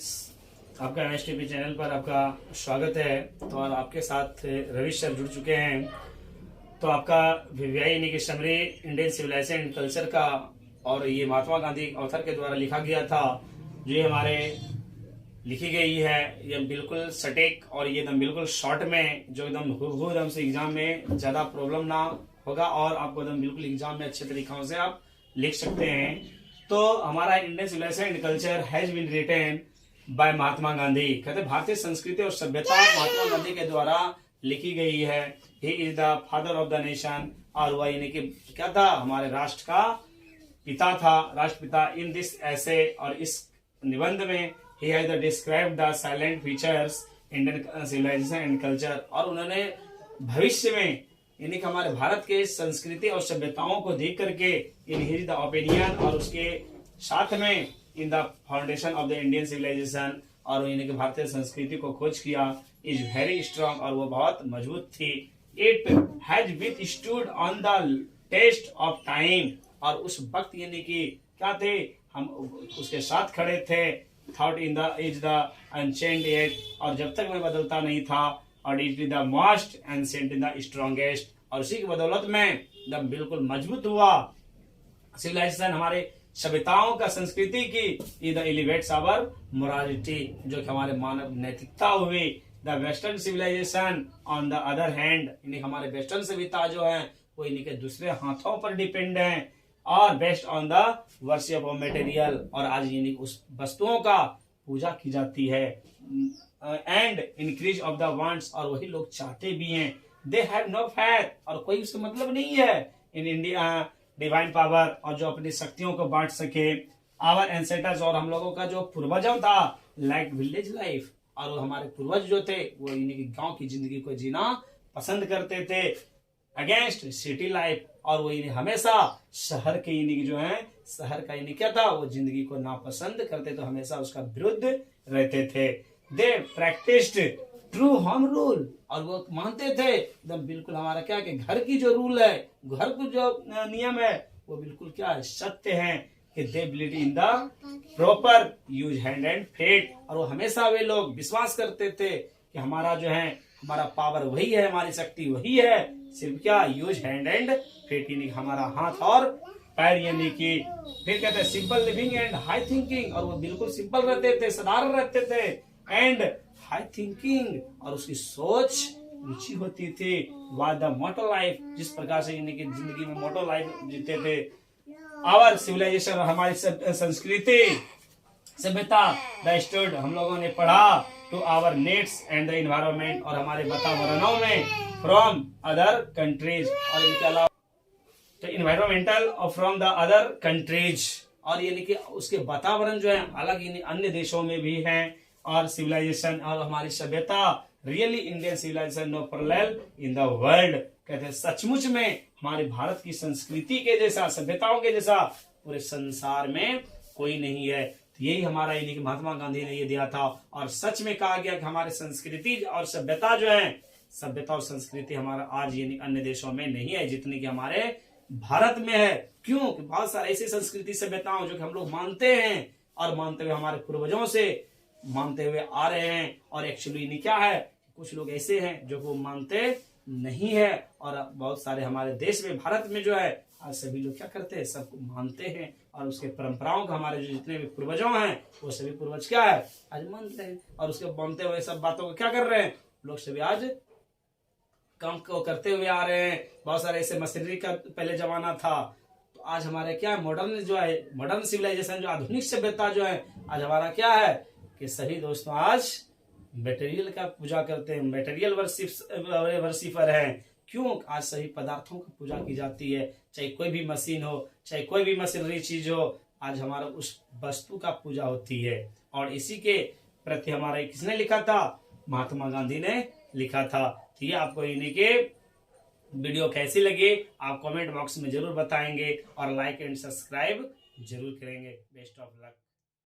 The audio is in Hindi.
आपका एनएसटीपी चैनल पर आपका स्वागत है। तो और आपके साथ रवि सर जुड़ चुके हैं। तो आपका वीवीआई यानी कि summary Indian civilisation and culture का और ये महात्मा गांधी ऑथर के द्वारा लिखा गया था। जो ये हमारे लिखी गई है ये बिल्कुल सटीक और ये एकदम बिल्कुल शॉर्ट में जो एकदम हूबहू एकदम से एग्जाम में ज्यादा प्रॉब्लम ना होगा और आपको एकदम बिल्कुल एग्जाम में अच्छे तरीकों से आप लिख सकते हैं। तो हमारा Indian civilisation and culture has been written by Mahatma Gandhi. कहते भारतीय संस्कृति और सभ्यता महात्मा गांधी के द्वारा लिखी गई है। He is the father of the nation. और वह यानी कि क्या था, हमारे राष्ट्र का पिता था, राष्ट्रपिता। इन दिस ऐसे और इस निबंध में he has described the silent features Indian civilization and culture। और उन्होंने भविष्य में यानी कि हमारे भारत के संस्कृति और सभ्यताओं को देख करके इन हिज द ओपिनियन और उसके साथ में in the foundation of the Indian civilisation और यानी कि भारतीय संस्कृति को खोज किया। इज वेरी स्ट्रांग और वो बहुत मजबूत थी। It has withstood on the test of time. और उस वक्त यानी कि क्या थे, हम उसके साथ खड़े थे। Thought in the is the unchange age. और जब तक मैं बदलता नहीं था। और it is the most ancient in the strongest. और उसी की बदौलत में एकदम बिल्कुल मजबूत हुआ सिविलाइजेशन हमारे सभ्यताओं का संस्कृति की। Is the elevates our morality, जो कि हमारे मानव नैतिकता हुई। The western civilisation on the other hand, यानी हमारे वेस्टर्न सभ्यता जो है वो इन्हीं के दूसरे हाथों पर डिपेंड है और based on the worship of material. और आज यानी उस वस्तुओं का पूजा की जाती है। And increase of the wants, और वही लोग चाहते भी हैं। दे हैव नो फेथ, और कोई उससे मतलब नहीं है इन इंडिया डिवाइन पावर, और जो अपनी शक्तियों को बांट सके। आवर एंसेस्टर्स, और हम लोगों का जो पूर्वजों था, लाइक विलेज लाइफ, और हमारे पूर्वज जो थे वो यानी कि गांव की जिंदगी को जीना पसंद करते थे अगेंस्ट सिटी लाइफ। और वो हमेशा शहर के यानी कि जो है शहर का यानी क्या था, वो जिंदगी को नापसंद करते तो हमेशा उसका विरुद्ध रहते थे। दे प्रैक्टिस्ड ट्रू होम रूल, और वो मानते थे एकदम बिल्कुल हमारा क्या कि घर की जो रूल है, घर को जो नियम है वो बिल्कुल क्या है, सत्य है। कि they believe in the proper use hand and fate. और वो हमेशा वे लोग विश्वास करते थे कि हमारा जो है हमारा पावर वही है, हमारी शक्ति वही है, सिर्फ क्या यूज हैंड एंड फेट, यानी हमारा हाथ और पैर। यानी कि फिर कहते हैं simple living and high thinking, और वो बिल्कुल सिंपल रहते थे, साधारण रहते थे। एंड हाई थिंकिंग, और उसकी सोच ऊंची होती थी। वाज द मोटो लाइफ, जिस प्रकार से यानी कि जिंदगी में मोटो लाइफ जीते थे। आवर सिविलाइजेशन, हमारी संस्कृति सभ्यता द स्टूड, हम लोगों ने पढ़ा to our needs and the environment, और हमारे वातावरणों में फ्रॉम अदर कंट्रीज, और इनके अलावा तो इन्वायरमेंटल और फ्रॉम द अदर कंट्रीज, और यानी कि उसके वातावरण जो है अलग यानी अन्य देशों में भी हैं। और सिविलाइजेशन और हमारी सभ्यता really Indian civilisation no parallel in the world. कहते हैं सचमुच में हमारे भारत की संस्कृति के जैसा, सभ्यताओं के जैसा पूरे संसार में कोई नहीं है। तो यही हमारा यानी कि महात्मा गांधी ने ये दिया था। और सच में कहा गया कि हमारी संस्कृति और सभ्यता जो है, सभ्यता और संस्कृति हमारा आज यानी अन्य देशों में नहीं है जितनी कि हमारे भारत में है। क्यों कि बहुत सारे ऐसी संस्कृति सभ्यताओं जो कि हम लोग मानते हैं और मानते हुए हमारे पूर्वजों से मानते हुए आ रहे हैं। और एक्चुअली नहीं क्या है, कुछ लोग ऐसे हैं जो वो मानते नहीं है। और बहुत सारे हमारे देश में, भारत में जो है आज सभी लोग क्या करते हैं, सबको मानते हैं। और उसके परंपराओं का हमारे जो जितने भी पूर्वजों हैं वो सभी पूर्वज क्या है आज मानते हैं। और उसके मानते हुए सब बातों को क्या कर रहे हैं लोग सभी आज काम को करते हुए आ रहे हैं। बहुत सारे ऐसे मशीनरी का पहले जमाना था, तो आज हमारे क्या है मॉडर्न जो है, मॉडर्न सिविलाइजेशन जो आधुनिक सभ्यता जो है आज हमारा क्या है कि सभी दोस्तों आज मटेरियल का पूजा करते हैं, मटेरियल वर्शिपर हैं। क्यों आज सभी पदार्थों की पूजा की जाती है, चाहे कोई भी मशीन हो, चाहे कोई भी मशीनरी चीज हो, आज हमारा उस वस्तु का पूजा होती है। और इसी के प्रति हमारा किसने लिखा था, महात्मा गांधी ने लिखा था। तो ये आपको यानी कि वीडियो कैसी लगी आप कमेंट बॉक्स में जरूर बताएंगे और लाइक एंड सब्सक्राइब जरूर करेंगे। Best of luck.